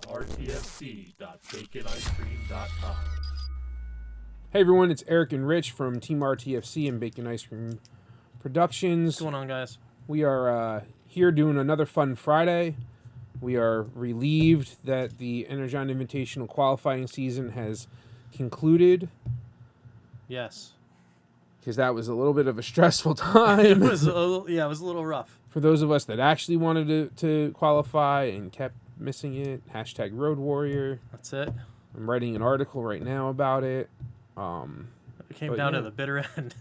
RTFC.baconicecream.com. Hey everyone, it's Eric and Rich from Team RTFC and Bacon Ice Cream Productions. What's going on, guys? We are here doing another fun Friday. We are relieved that the Energon Invitational qualifying season has concluded. Yes. Because that was a little bit of a stressful time. It was a little rough. For those of us that actually wanted to qualify and kept missing it, hashtag Road Warrior. That's it. I'm writing an article right now about it. It came down to the bitter end.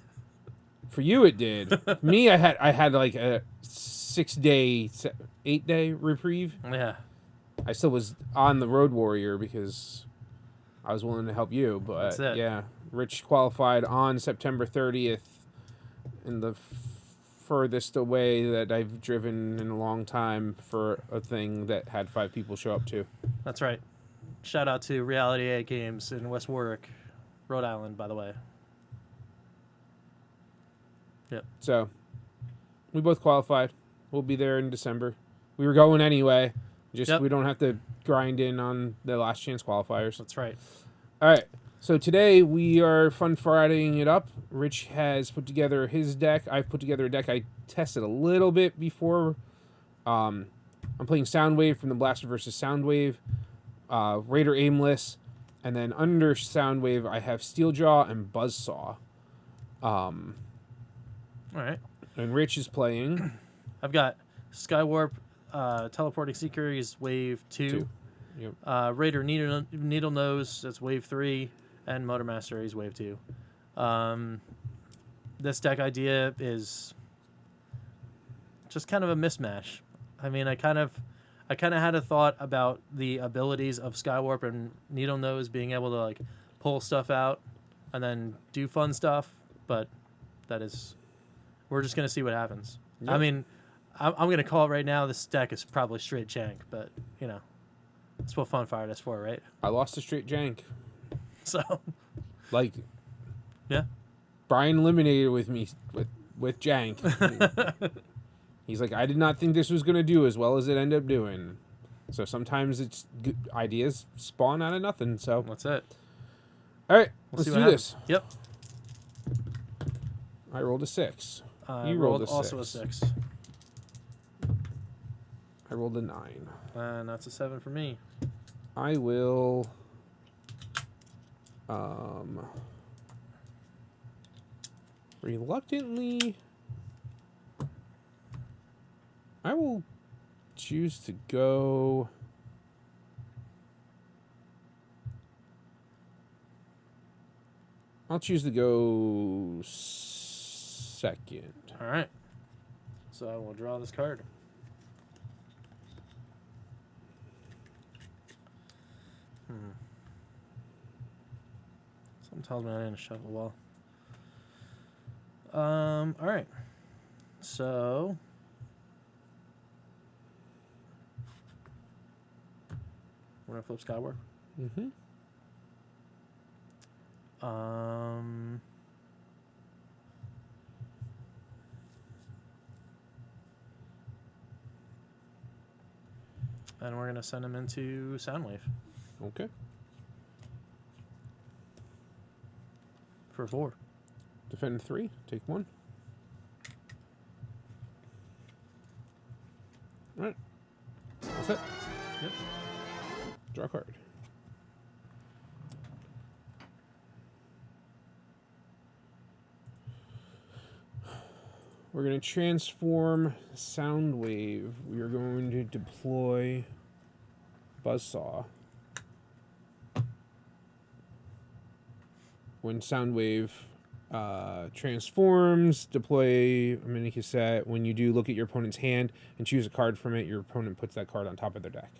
For you, it did. Me, I had like a 8-day reprieve. Yeah. I still was on the Road Warrior because I was willing to help you. But That's it. Yeah, Rich qualified on September 30th in the furthest away that I've driven in a long time for a thing that had 5 people show up to. That's right. Shout out to Reality 8 Games in West Warwick, Rhode Island, by the way. Yep. So we both qualified. We'll be there in December. We were going anyway. Just We don't have to grind in on the last chance qualifiers. That's right. All right. So today we are Fun Fridaying it up. Rich has put together his deck. I've put together a deck I tested a little bit before. I'm playing Soundwave from the Blaster vs. Soundwave, Raider Aimless, and then under Soundwave I have Steeljaw and Buzzsaw. All right. And Rich is playing. I've got Skywarp, Teleporting Seeker, he's Wave 2. Yep. Raider Needle Nose, that's Wave 3. And Motormaster, he's Wave 2. This deck idea is just kind of a mismatch. I mean, I kind of had a thought about the abilities of Skywarp and Needle Nose being able to like pull stuff out and then do fun stuff, but we're just gonna see what happens. Yep. I mean, I'm gonna call it right now. This deck is probably straight jank, but you know, that's what Fun Fired is for, right? I lost a straight jank. So, like, yeah, Brian eliminated with me with jank. He's like, I did not think this was gonna do as well as it ended up doing. So sometimes it's good ideas spawn out of nothing. So that's it. All right, let's do this. Yep. I rolled a 6. You rolled also a 6. I rolled a 9. And that's a 7 for me. I will. Reluctantly, I will choose to go. I'll choose to go second. All right. So I will draw this card. Something tells me I didn't shuffle well. All right. So we're gonna flip Skyward. Mm-hmm. And we're gonna send him into Soundwave. Okay. For 4. Defend 3. Take 1. All right. That's it. Yep. Draw a card. We're going to transform Soundwave. We are going to deploy Buzzsaw. When Soundwave transforms, deploy a mini cassette. When you do, look at your opponent's hand and choose a card from it. Your opponent puts that card on top of their deck.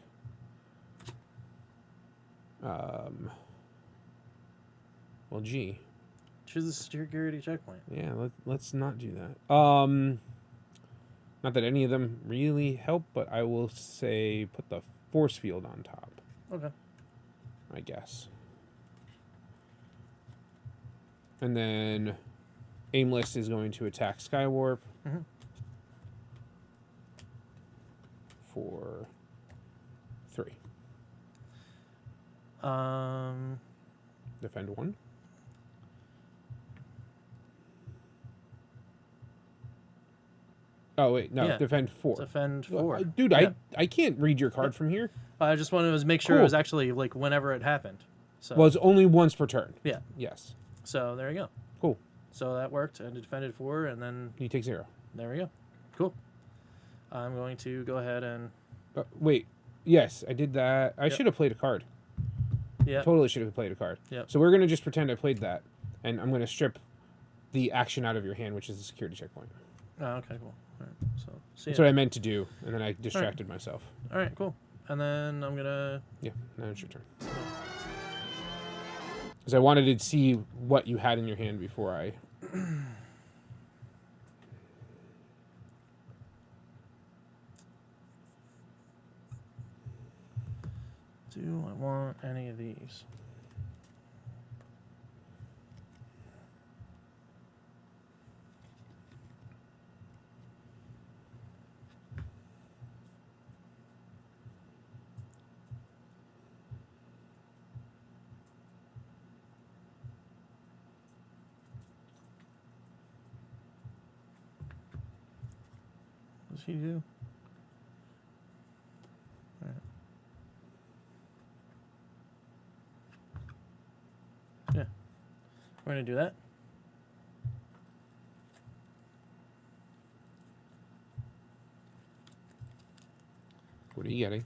Well, gee. Choose a security checkpoint. Yeah, let's not do that. Not that any of them really help, but I will say put the force field on top. Okay. I guess. And then Aimless is going to attack Skywarp for 3. Defend 1. Oh wait, no, Yeah. defend 4. Defend 4. Dude, Yeah. I can't read your card from here. I just wanted to make sure it Cool. was actually like whenever it happened. So Well, it's only once per turn. yeah. Yes. So there you go. Cool. So that worked, and it defended 4, and then You take 0. there we go. Cool. I'm going to go ahead and Wait. Yes, I did that. I should have played a card. yeah. Totally should have played a card. Yep. So we're gonna just pretend I played that, and I'm gonna strip the action out of your hand, which is the security checkpoint. Oh, okay, cool. All right. So see That's ya. what I meant to do, and then I distracted myself. All right, cool. And then I'm gonna Yeah, now it's your turn. Because I wanted to see what you had in your hand before I. do I want any of these? What does he do? All right. Yeah, we're gonna do that. What are you getting?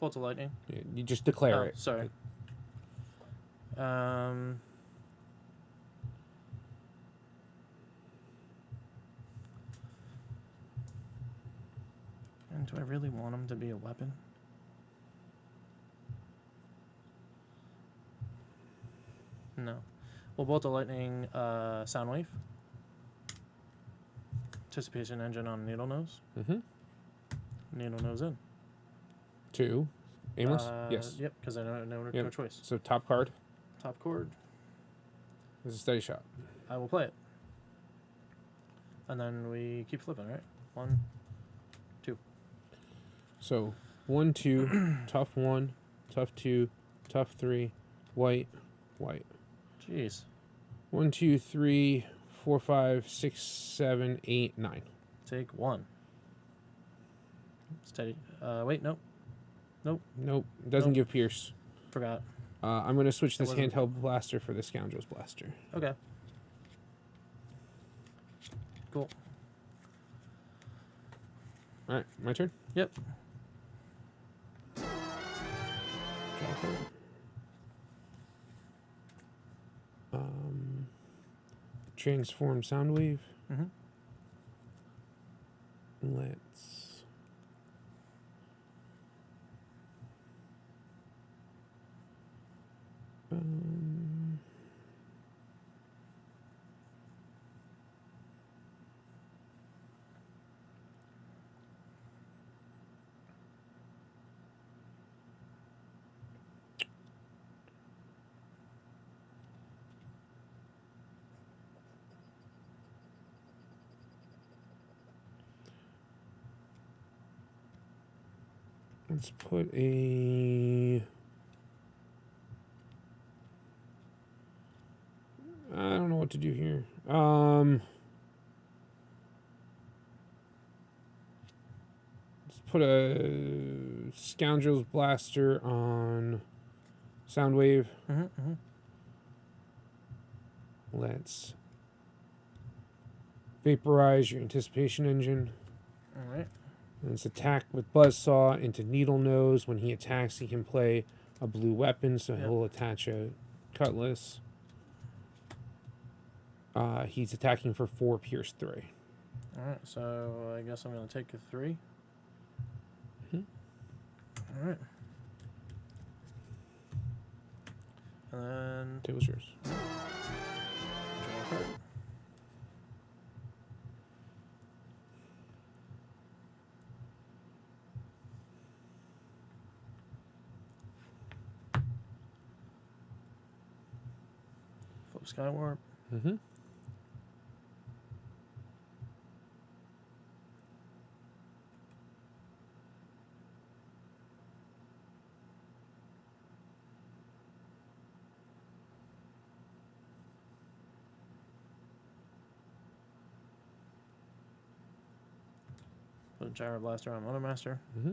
Bolt of lightning. Yeah, you just declare Oh, it. sorry. And do I really want him to be a weapon? No. Well, Bolt of Lightning, Soundwave. Anticipation engine on Needle Nose. Mm-hmm. Needle Nose in. 2. Aimless? Yes. Yep, because I don't know Yep. no choice. So top card Top chord. is a steady shot. I will play it. And then we keep flipping, right? 1, 2. So 1, 2, tough 1, tough 2, tough 3, white, white. Jeez. 1, 2, 3, 4, 5, 6, 7, 8, 9. Take 1. Steady. Wait, nope. Nope. Nope. Doesn't Nope. give Pierce. Forgot. I'm going to switch this wasn't- handheld blaster for the Scoundrel's Blaster. Okay. Cool. All right, my turn. Yep. Draw a card. Transform Soundwave. Mm-hmm. Let's. Let's put a. I don't know what to do here. Let's put a Scoundrel's Blaster on Soundwave. Mm-hmm. Mm-hmm. Let's vaporize your anticipation engine. All right. And let's attack with Buzzsaw into Needle Nose. When he attacks, he can play a blue weapon, so Yep. he'll attach a Cutlass. He's attacking for 4, Pierce 3. All right. So I guess I'm gonna take a 3. Mhm. All right. And then Table's yours. draw a card. Flip Skywarp. Mm-hmm. Put a Gyro Blaster on Motormaster. Mm-hmm.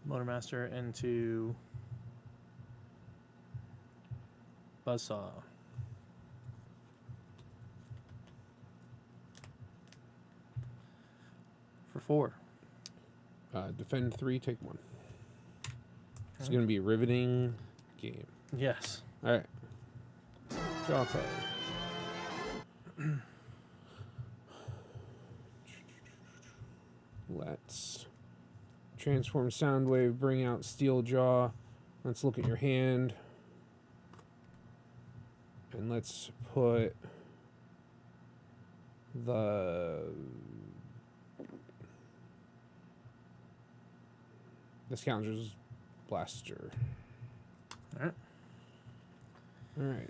Motormaster into Buzzsaw. For 4. Defend 3, take 1. It's going to be a riveting game. Yes. All right. Draw card. Let's transform Soundwave, bring out Steel Jaw. Let's look at your hand. And let's put the Scoundrel's Blaster. All right. All right.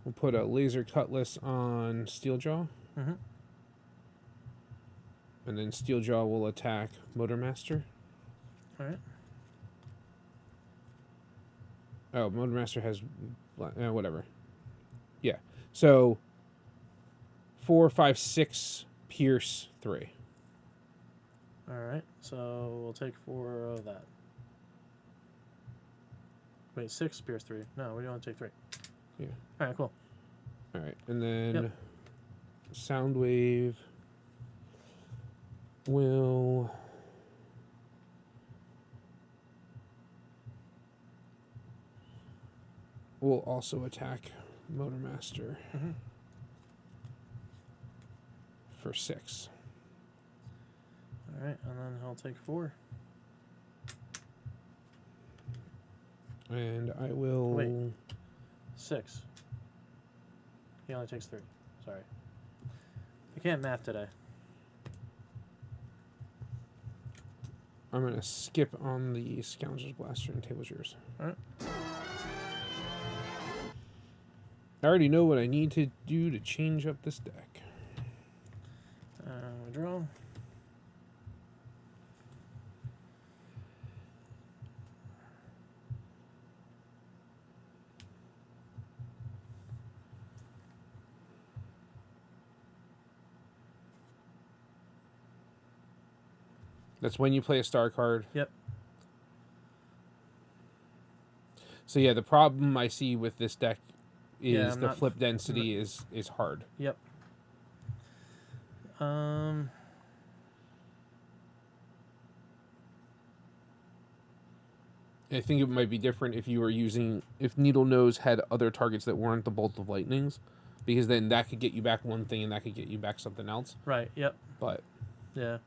We'll put a Laser Cutlass on Steeljaw. Mm-hmm. And then Steeljaw will attack Motormaster. All right. Oh, Motormaster has... whatever. Yeah. So, 4, 5, 6, Pierce, 3. All right. So we'll take 4 of that. Wait, 6 Pierce 3. No, we only take 3. Yeah. All right, cool. All right. And then Yep. Soundwave will... will also attack Motormaster Mm-hmm. for 6. All right, and then he'll take 4. And I will... Wait. 6. He only takes 3. Sorry. I can't math today. I'm going to skip on the Scoundrel's Blaster and table's yours. All right. I already know what I need to do to change up this deck. We draw. That's when you play a star card. Yep. So yeah, the problem I see with this deck is Yeah, I'm the not- flip density is hard. Yep. I think it might be different if you were using if Needle Nose had other targets that weren't the Bolt of Lightnings, because then that could get you back one thing and that could get you back something else. Right. Yep. But Yeah.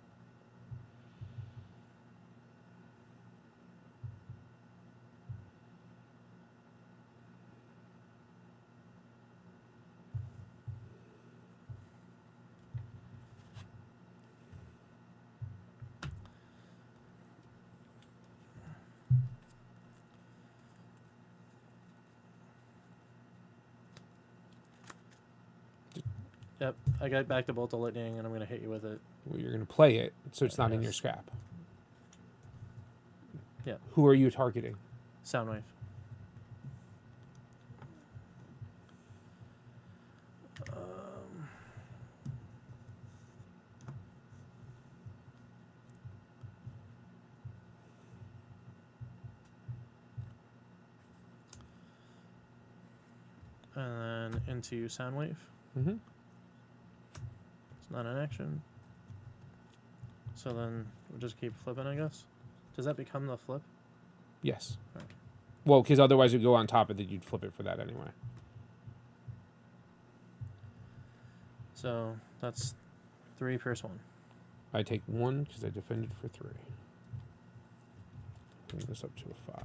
Yep. I got back to Bolt of Lightning, and I'm gonna hit you with it. well, you're going to play it, so it's not in your Yes. scrap. Yeah. Who are you targeting? Soundwave. And then into Soundwave. Mm-hmm. It's not an action. So then we'll just keep flipping, I guess. Does that become the flip? Yes. Right. Well, because otherwise you'd go on top of it, you'd flip it for that anyway. So that's 3 Pierce 1. I take 1 because I defended for 3. Bring this up to a 5.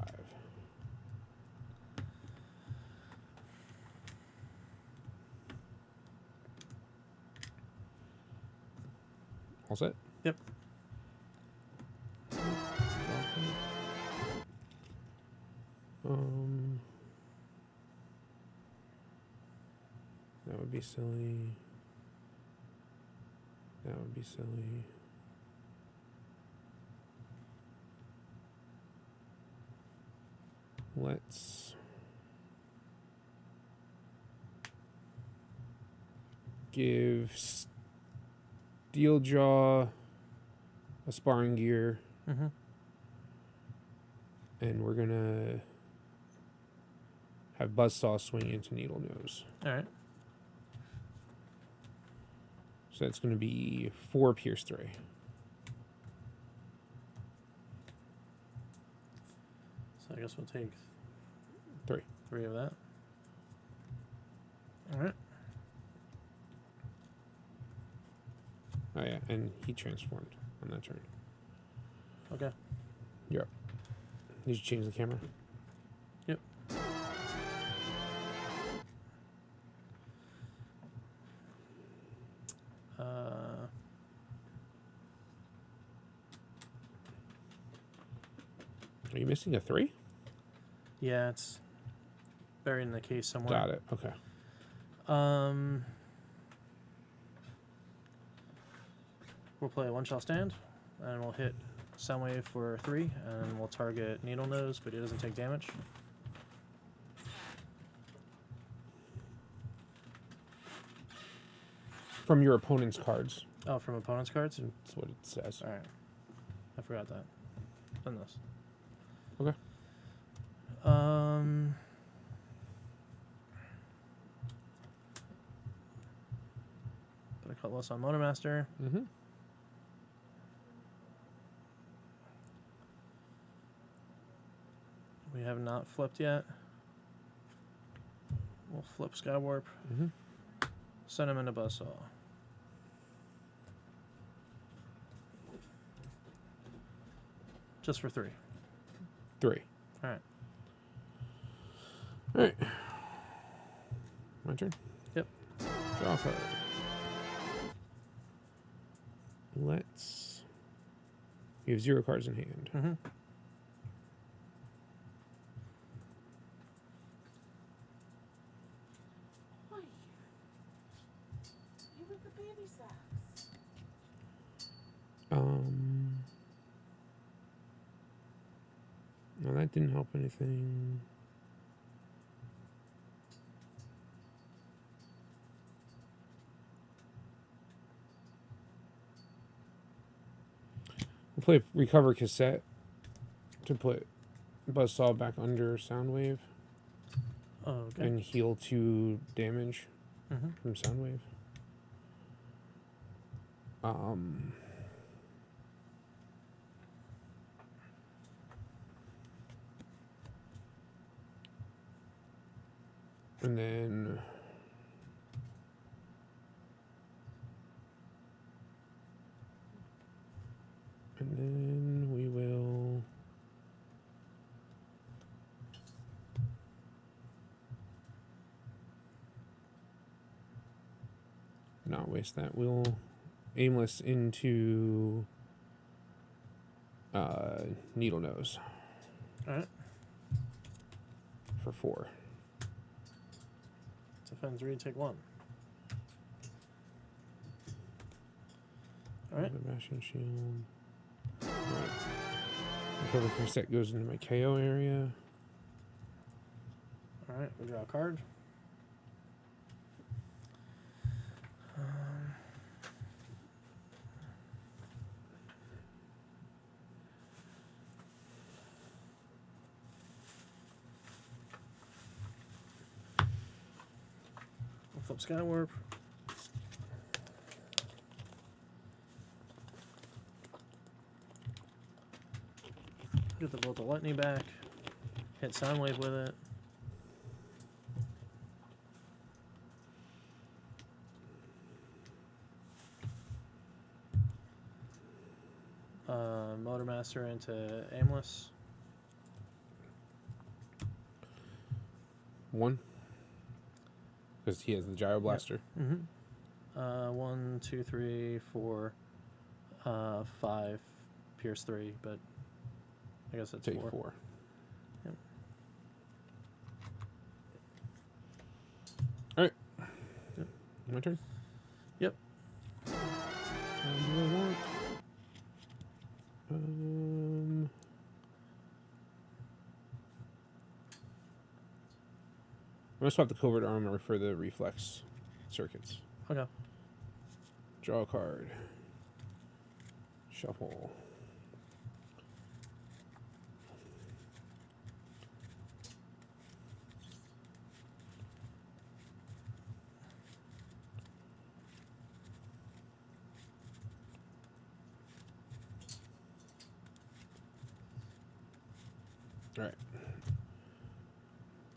All set? Yep. That would be silly. That would be silly. Let's give Steeljaw a sparring gear, Mm-hmm. and we're gonna have Buzzsaw swing into Needle Nose. All right. So that's gonna be 4 Pierce 3. So I guess we'll take 3. 3 of that. All right. Oh yeah, and he transformed on that turn. Okay. You're up. Did you change the camera? Yep. Are you missing a 3? Yeah, it's buried in the case somewhere. Got it. Okay. We'll play a 1-shot stand, and we'll hit Soundwave for 3, and we'll target Needle Nose, but he doesn't take damage. From your opponent's cards. Oh, from opponent's cards? That's what it says. Alright. I forgot that. Done this. Okay. Put a Cutlass on Motormaster. Mm-hmm. We have not flipped yet. We'll flip Skywarp. Mm-hmm. Send him into Buzzsaw. Just for 3. 3. Alright. Alright. My turn? Yep. Draw a card. Let's... You have 0 cards in hand. Mm-hmm. Why? You with the baby sacks. No, that didn't help anything. We'll play Recover Cassette to put Buzzsaw back under Soundwave Oh, okay. and heal 2 damage Mm-hmm. from Soundwave. And then we will not waste that. We'll aimless into Needle Nose Alright. for 4. Defend 3, take 1. Alright. The Bastion Shield. Right. Recover Cassette goes into my KO area. Alright, we draw a card. We'll flip Skywarp. Get the Bolt of Lightning back. Hit Soundwave with it. Motormaster into Aimless. 1. Because he has the Gyro Blaster. Mm-hmm. 1, 2, 3, 4, 5, Pierce 3, but I guess that's Take 4. 4. Yep. Alright. Yep. My turn? Yep. What do I want? I'm going to swap the Covert Armor for the Reflex Circuits. Okay. Draw a card. Shuffle. All right.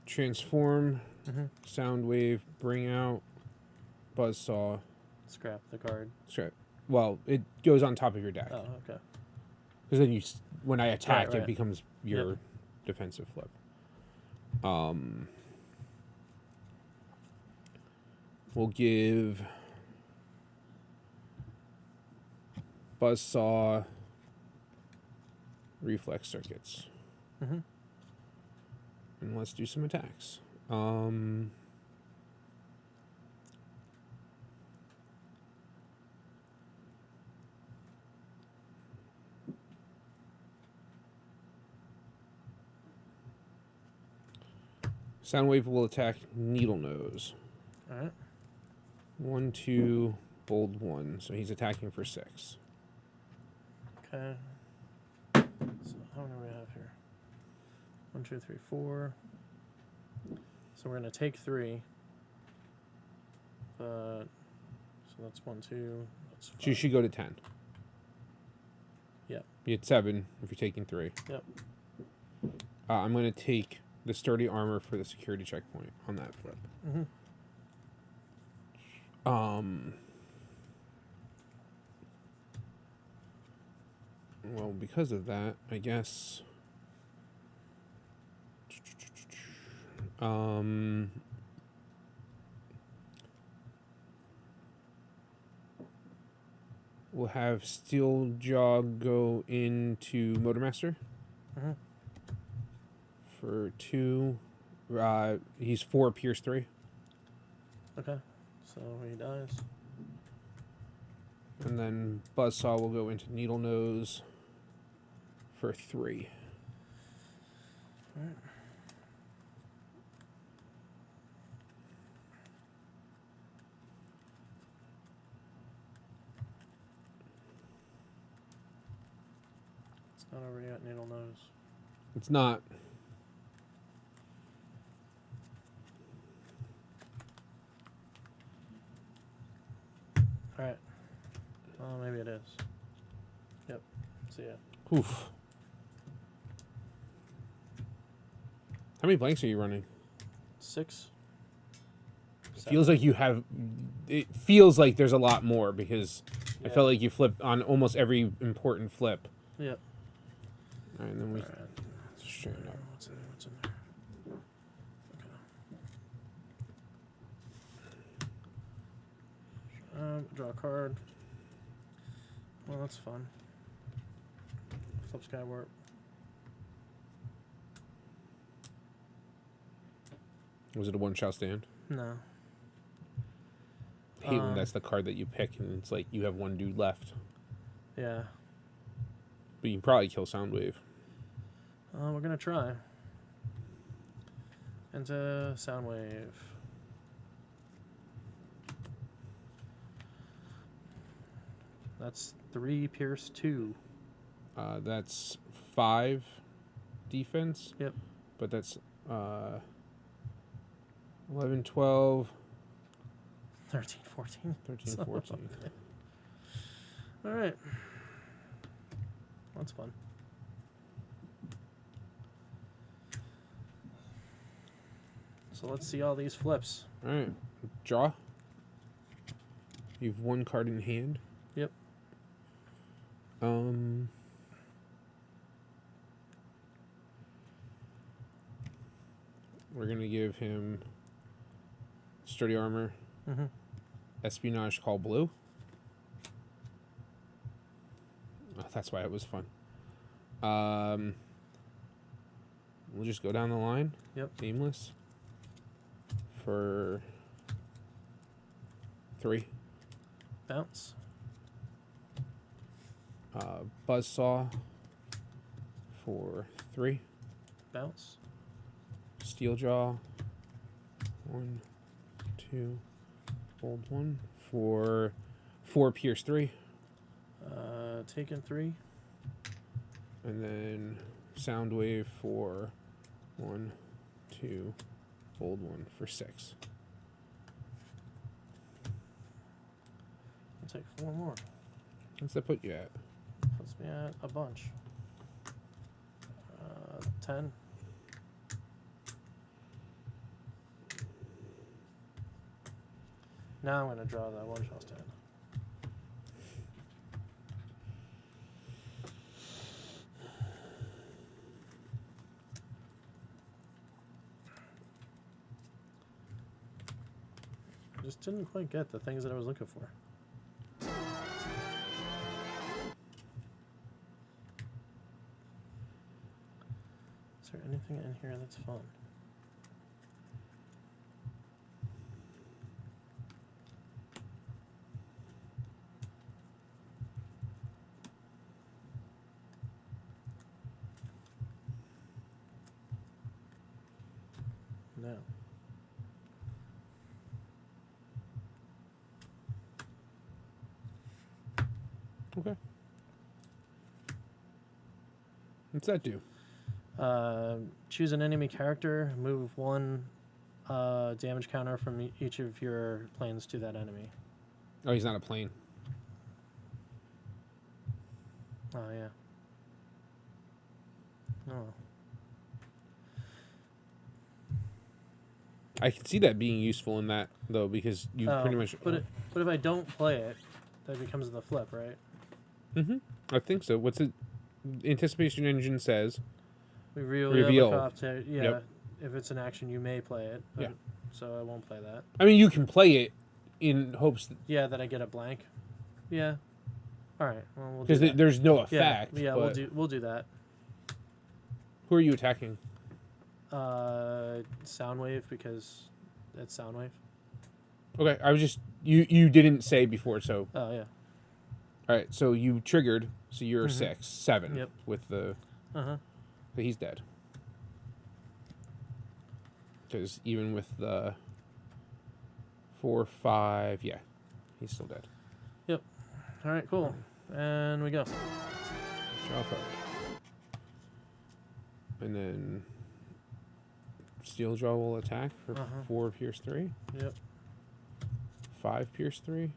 Transform, Soundwave, bring out, Buzzsaw, Scrap the card. scrap. Well, it goes on top of your deck. Oh, okay. Because then when I attack, Right. it becomes your Yep. defensive flip. We'll give Buzzsaw reflex circuits. Mm-hmm. And let's do some attacks. Soundwave will attack Needle Nose. All right. 1, 2, bold 1. So he's attacking for 6. Okay. So how many do we have here? 1, 2, 3, 4. So we're gonna take 3. But so that's 1, 2. That's So you 5. should go to 10. Yep. You had 7 if you're taking 3. Yep. I'm going to take the sturdy armor for the security checkpoint on that flip. Mm-hmm. Well, because of that, I guess. We'll have Steeljaw go into Motormaster Mm-hmm. for 2. He's 4, Pierce 3. Okay. So he dies. And then Buzzsaw will go into Needle Nose for 3. All right. It's not already at Needle Nose. It's not. All right. Oh, maybe it is. Yep. So yeah. Oof. How many blanks are you running? 6. It feels like you have. It feels like there's a lot more because I Yeah. felt like you flipped on almost every important flip. Yep. All right, and then we All right. straighten up. What's in there? What's in there? Okay. Draw a card. Well, that's fun. Flip Skywarp. Was it a one-shot stand? No. I hate when that's the card that you pick and it's like you have one dude left. Yeah. But you can probably kill Soundwave. We're gonna try. Into Soundwave. That's 3 Pierce 2. That's 5 defense. Yep. But that's 11, 12, 13, 14. 13, Son of a 14. bitch. All right. That's fun. So let's see all these flips. All right. Draw. You have 1 card in hand. Yep. We're going to give him sturdy armor, Mm-hmm. espionage call blue. Oh, that's why it was fun. We'll just go down the line. Yep. Aimless. For 3. Bounce. Buzzsaw for 3. Bounce. Steeljaw. 1, 2, bold 1 for 4 Pierce 3. Taken 3. And then Soundwave for 1, 2, hold 1 for 6. I'll take 4 more. What's that put you at? Puts me at a bunch. 10. Now I'm going to draw that one shot stand. I just didn't quite get the things that I was looking for. Is there anything in here that's fun? No. Okay. What's that do? Choose an enemy character, move 1 damage counter from each of your planes to that enemy. Oh, he's not a plane. Oh, yeah. Oh. I can see that being useful in that, though, because you pretty much... But if I don't play it, that becomes the flip, right? Mm-hmm. I think so. What's it? Anticipation Engine says... Reveal. Yeah, Yep. if it's an action, you may play it. But, Yeah. So I won't play that. I mean, you can play it in hopes... Yeah, that I get a blank. Yeah. All right. Well, we'll do Because that. there's no Yeah, effect. yeah, but we'll do that. Who are you attacking? Soundwave, because it's Soundwave. Okay, I was just... You didn't say before, so... Oh, yeah. All right, so you triggered, so you're Mhm. 7 Yep. with the... Uh-huh. But he's dead. Because even with the 4, 5, yeah, he's still dead. Yep. All right, cool. And we go. Draw a card. And then Steel Jaw will attack for Uh-huh. 4 Pierce 3. Yep. 5 Pierce 3.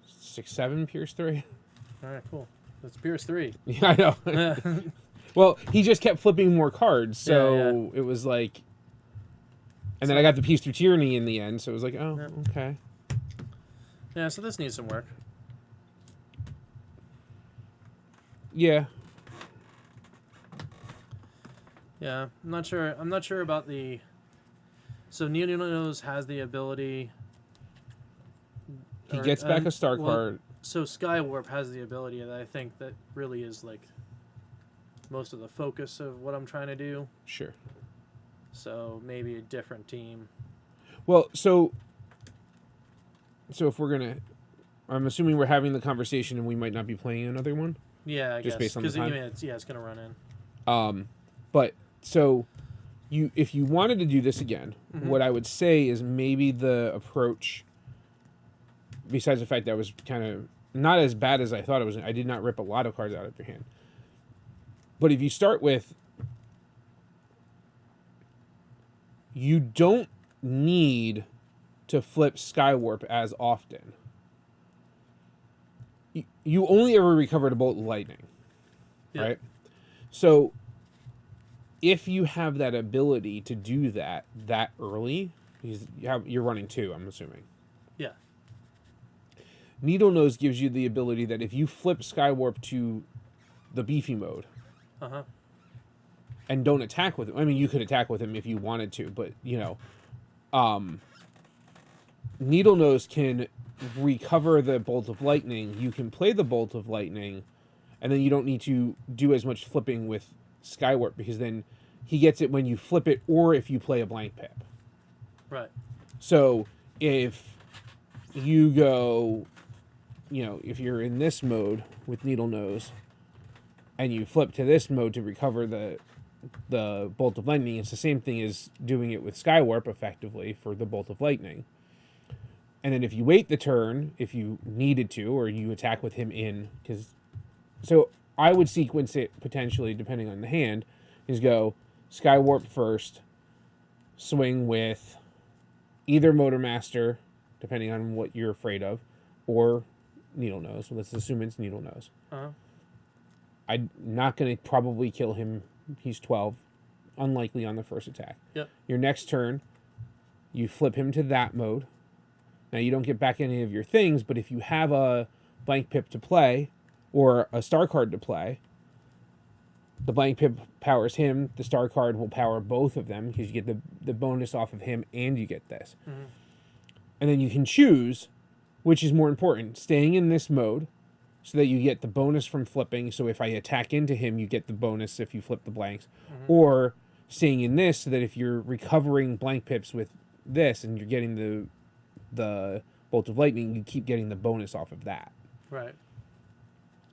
6, 7 Pierce 3. All right, cool. That's Pierce 3. Yeah, I know. Yeah. Well, he just kept flipping more cards, so it was like... And then I got the piece through tyranny in the end, so it was like, oh, Yep. okay. Yeah, so this needs some work. Yeah. Yeah, I'm not sure about the... So Neil Knows has the ability... He gets back a star card. So Skywarp has the ability that I think that really is like most of the focus of what I'm trying to do. Sure. So maybe a different team. Well, so if we're going to... I'm assuming we're having the conversation and we might not be playing another one. Yeah, I Just guess. based on the time? It's going to run in. But so if you wanted to do this again, Mhm. what I would say is maybe the approach, besides the fact that I was kind of not as bad as I thought it was, I did not rip a lot of cards out of your hand. But if you start with, you don't need to flip Skywarp as often. You only ever recovered a bolt of lightning, Yeah. right? So if you have that ability to do that early, because you're running 2, I'm assuming. Yeah. Needle Nose gives you the ability that if you flip Skywarp to the beefy mode Uh-huh. and don't attack with him, I mean, you could attack with him if you wanted to, but, Needle Nose can recover the Bolt of Lightning. You can play the Bolt of Lightning, and then you don't need to do as much flipping with Skywarp, because then he gets it when you flip it or if you play a blank pip. Right. So if you go... if you're in this mode with Needle Nose and you flip to this mode to recover the Bolt of Lightning, it's the same thing as doing it with Skywarp effectively for the Bolt of Lightning. And then if you wait the turn, if you needed to, or you attack with him in, so I would sequence it potentially, depending on the hand, is go Skywarp first, swing with either Motormaster, depending on what you're afraid of, or Needle Nose. Let's assume it's Needle Nose. Uh-huh. I'm not going to probably kill him. He's 12. Unlikely on the first attack. Yep. Your next turn, you flip him to that mode. Now, you don't get back any of your things, but if you have a blank pip to play or a star card to play, the blank pip powers him. The star card will power both of them because you get the bonus off of him and you get this. Mm-hmm. And then you can choose which is more important, staying in this mode so that you get the bonus from flipping. So if I attack into him, you get the bonus if you flip the blanks. Mm-hmm. Or staying in this so that if you're recovering blank pips with this and you're getting the Bolt of Lightning, you keep getting the bonus off of that. Right.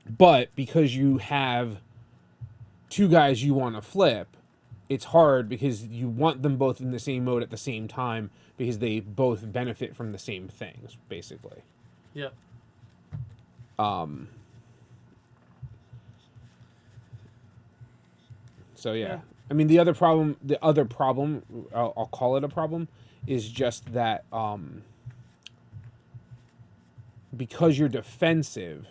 But because you have two guys you want to flip, it's hard because you want them both in the same mode at the same time because they both benefit from the same things, basically. Yep. So yeah. I mean, the other problem, I'll call it a problem, is just that because you're defensive,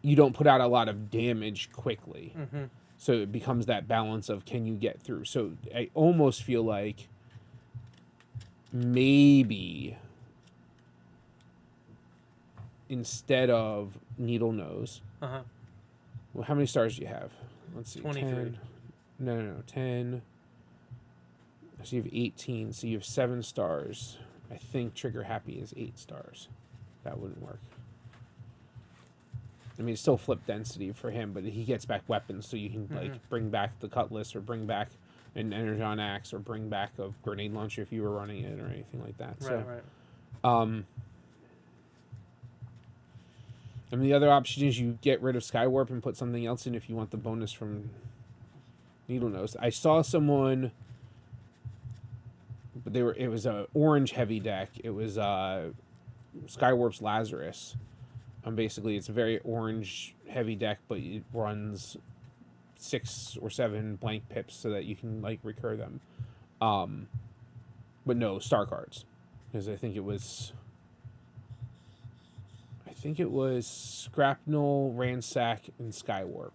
you don't put out a lot of damage quickly. Mm-hmm. So it becomes that balance of can you get through. So I almost feel like maybe instead of Needle Nose, Uh-huh. well, how many stars do you have? Let's see. 23. 10. No. 10. So you have 18. So you have 7 stars. I think Trigger Happy is 8 stars. That wouldn't work. I mean, it's still flip density for him, but he gets back weapons, so you can like bring back the Cutlass or bring back an Energon Axe or bring back a grenade launcher if you were running it or anything like that. Right, right. I mean, the other option is you get rid of Skywarp and put something else in if you want the bonus from Needle Nose. I saw someone, but it was a orange heavy deck. It was Skywarp's Lazarus. Basically, it's a very orange heavy deck, but it runs 6 or 7 blank pips so that you can like recur them. But no star cards, because I think it was Scrapnel, Ransack, and Skywarp.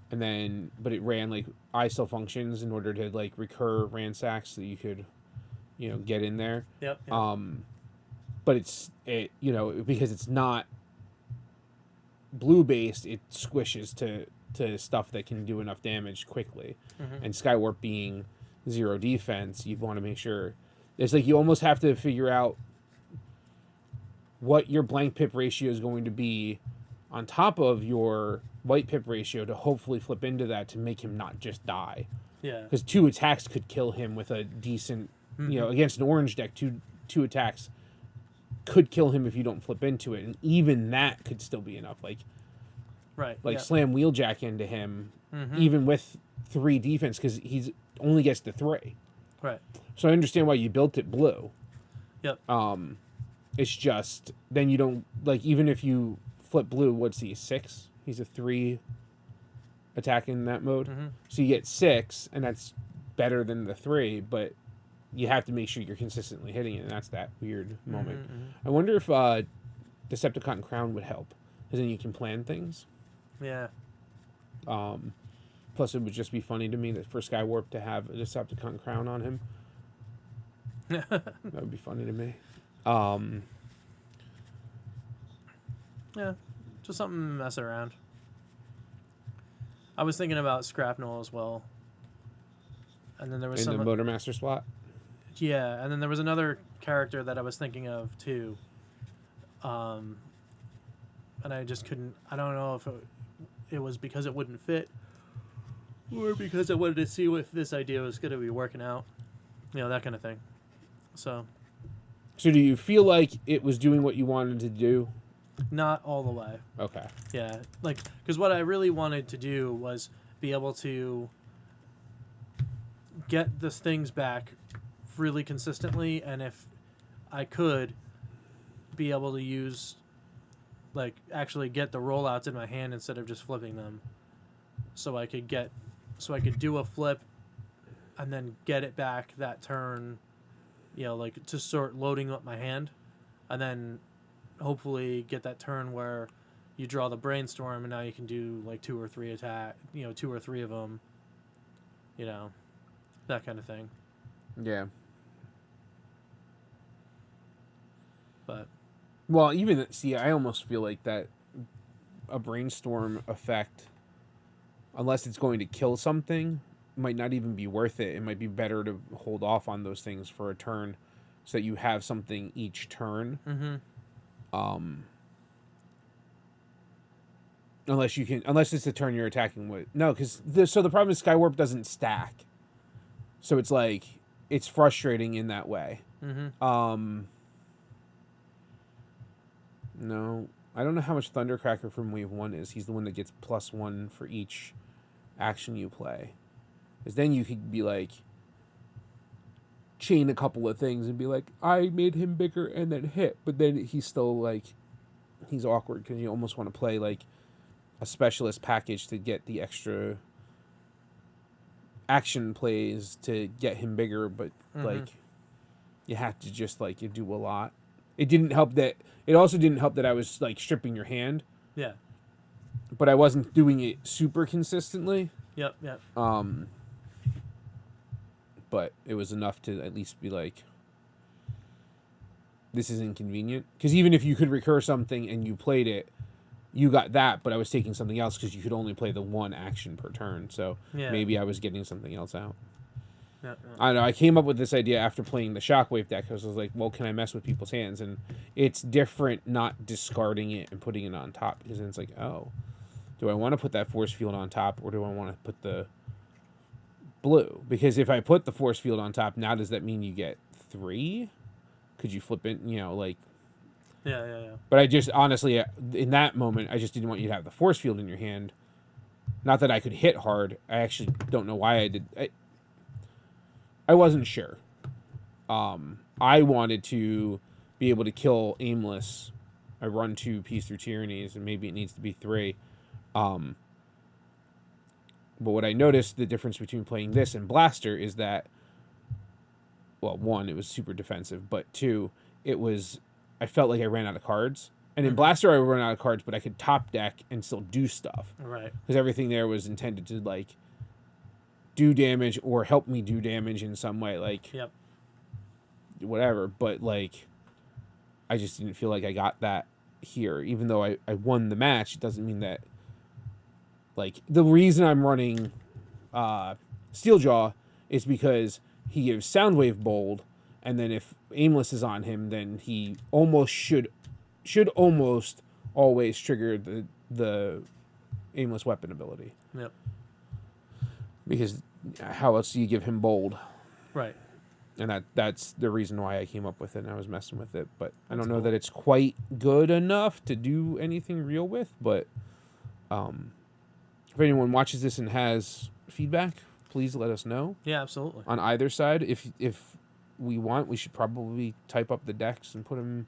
And then, but it ran like I still functions in order to like recur Ransack so that you could, get in there. Yep. But because it's not blue based, it squishes to stuff that can do enough damage quickly. Mm-hmm. And Skywarp being 0 defense, you'd want to make sure it's like you almost have to figure out what your blank pip ratio is going to be on top of your white pip ratio to hopefully flip into that to make him not just die. Yeah. Because 2 attacks could kill him with a decent, against an orange deck, two attacks could kill him if you don't flip into it, and even that could still be enough. Slam Wheeljack into him, even with 3 defense, because he's only gets the 3. Right. So I understand why you built it blue. Yep. It's just then you don't even if you flip blue, what's he 6? He's a 3 attack in that mode, so you get 6, and that's better than the 3, but you have to make sure you're consistently hitting it, and that's that weird moment. I wonder if Decepticon Crown would help, because then you can plan things. Yeah. Plus, it would just be funny to me that for Skywarp to have a Decepticon Crown on him. That would be funny to me. Yeah, just something to mess around. I was thinking about Scrapnel as well. And then there was in the Motormaster slot? Yeah, and then there was another character that I was thinking of too. And I just couldn't. I don't know if it was because it wouldn't fit, or because I wanted to see if this idea was going to be working out. That kind of thing. So do you feel like it was doing what you wanted to do? Not all the way. Okay. Yeah, because what I really wanted to do was be able to get the things back really consistently, and if I could be able to use, like, actually get the rollouts in my hand instead of just flipping them. So I could do a flip and then get it back that turn, like to start loading up my hand, and then hopefully get that turn where you draw the brainstorm and now you can do like 2 or 3 attack, 2 or 3 of them, that kind of thing. Yeah. But Well, even see, I almost feel like that a brainstorm effect, unless it's going to kill something, might not even be worth it. It might be better to hold off on those things for a turn, so that you have something each turn. mm-hmm. Unless it's the turn you're attacking with. No, because the problem is Skywarp doesn't stack, so it's like it's frustrating in that way. Mm-hmm. No, I don't know how much Thundercracker from Wave 1 is. He's the one that gets +1 for each action you play. Because then you could be like, chain a couple of things and be like, I made him bigger and then hit. But then he's still like, he's awkward because you almost want to play like a specialist package to get the extra action plays to get him bigger. But like, you have to just like, you do a lot. It also didn't help that I was like stripping your hand. Yeah. But I wasn't doing it super consistently. Yep. But it was enough to at least be like, this is inconvenient. Because even if you could recur something and you played it, you got that, but I was taking something else because you could only play the one action per turn. So maybe I was getting something else out. Yeah. I don't know. I came up with this idea after playing the Shockwave deck because I was like, well, can I mess with people's hands? And it's different not discarding it and putting it on top. Because then it's like, oh, do I want to put that force field on top or do I want to put the blue? Because if I put the force field on top, now does that mean you get 3? Could you flip it, like... Yeah. But I just, honestly, in that moment, I just didn't want you to have the force field in your hand. Not that I could hit hard. I actually don't know why I did... I wasn't sure. I wanted to be able to kill aimless. I run 2 Peace Through Tyrannies, and maybe it needs to be 3. But what I noticed, the difference between playing this and Blaster is that, well, 1, it was super defensive, but 2, I felt like I ran out of cards. And in Blaster, I would run out of cards, but I could top deck and still do stuff. Right. Because everything there was intended to, like, do damage or help me do damage in some way, like whatever. But like, I just didn't feel like I got that here. Even though I won the match, it doesn't mean that, like, the reason I'm running Steeljaw is because he gives Soundwave Bold, and then if Aimless is on him, then he almost should almost always trigger the Aimless Weapon ability. Yep. Because how else do you give him Bold? Right. And that's the reason why I came up with it, and I was messing with it. But I don't know that it's quite good enough to do anything real with. But if anyone watches this and has feedback, please let us know. Yeah, absolutely. On either side. If we want, we should probably type up the decks and put them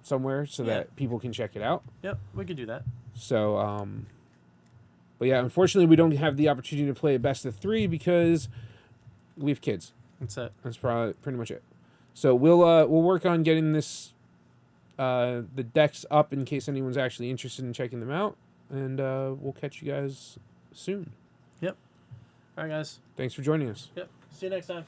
somewhere so that people can check it out. Yep, we can do that. So, but yeah, unfortunately, we don't have the opportunity to play a best of 3 because we have kids. That's it. That's probably pretty much it. So we'll work on getting this the decks up in case anyone's actually interested in checking them out, and we'll catch you guys soon. Yep. All right, guys. Thanks for joining us. Yep. See you next time.